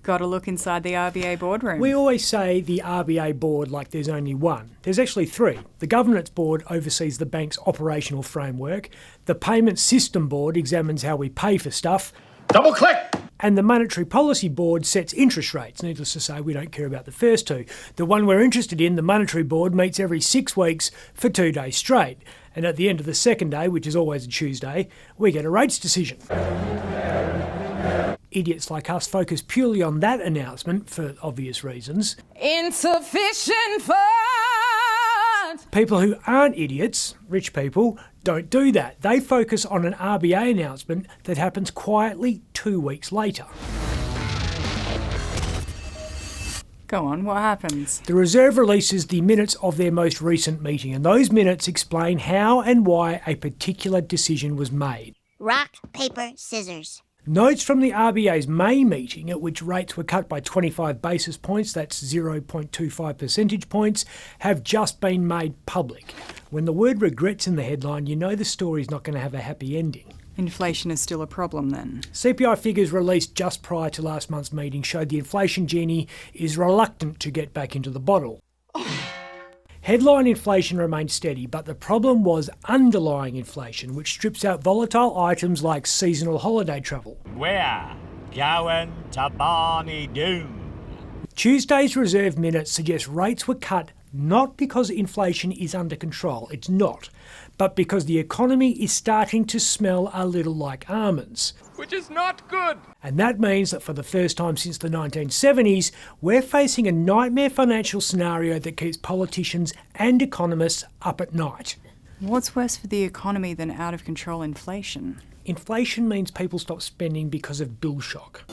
Got to look inside the RBA boardroom. We always say the RBA board like there's only one. There's actually three. The governance board oversees the bank's operational framework. The payment system board examines how we pay for stuff. Double click! And the monetary policy board sets interest rates. Needless to say, we don't care about the first two. The one we're interested in, the monetary board, meets every 6 weeks for 2 days straight. And at the end of the second day, which is always a Tuesday, we get a rates decision. Idiots like us focus purely on that announcement for obvious reasons. Insufficient funds! People who aren't idiots, rich people, don't do that. They focus on an RBA announcement that happens quietly 2 weeks later. Go on, what happens? The Reserve releases the minutes of their most recent meeting, and those minutes explain how and why a particular decision was made. Rock, paper, scissors. Notes from the RBA's May meeting, at which rates were cut by 25 basis points, that's 0.25 percentage points, have just been made public. When the word regret's in the headline, you know the story's not going to have a happy ending. Inflation is still a problem then? CPI figures released just prior to last month's meeting showed the inflation genie is reluctant to get back into the bottle. Headline inflation remained steady, but the problem was underlying inflation, which strips out volatile items like seasonal holiday travel. We're going to Barney Doon. Tuesday's Reserve minutes suggest rates were cut not because inflation is under control, it's not, but because the economy is starting to smell a little like almonds. Which is not good. And that means that for the first time since the 1970s, we're facing a nightmare financial scenario that keeps politicians and economists up at night. What's worse for the economy than out of control inflation? Inflation means people stop spending because of bill shock.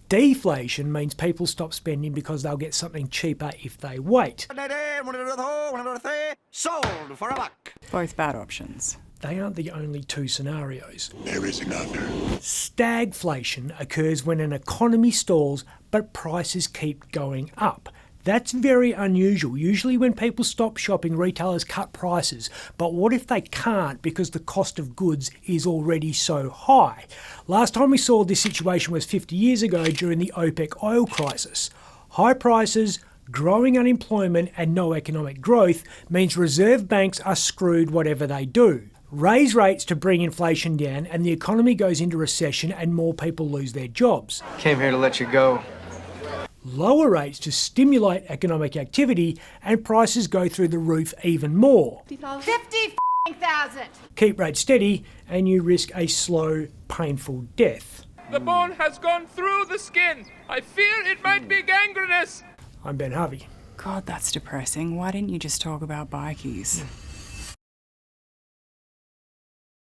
Deflation means people stop spending because they'll get something cheaper if they wait. Sold for a buck. Both bad options. They aren't the only two scenarios. There is another. Stagflation occurs when an economy stalls but prices keep going up. That's very unusual. Usually when people stop shopping, retailers cut prices. But what if they can't because the cost of goods is already so high? Last time we saw this situation was 50 years ago during the OPEC oil crisis. High prices, growing unemployment and no economic growth means reserve banks are screwed whatever they do. Raise rates to bring inflation down and the economy goes into recession and more people lose their jobs. Came here to let you go. Lower rates to stimulate economic activity and prices go through the roof even more. 50,000! Keep rates steady and you risk a slow, painful death. The bone has gone through the skin. I fear it might be gangrenous. I'm Ben Harvey. God, that's depressing. Why didn't you just talk about bikies?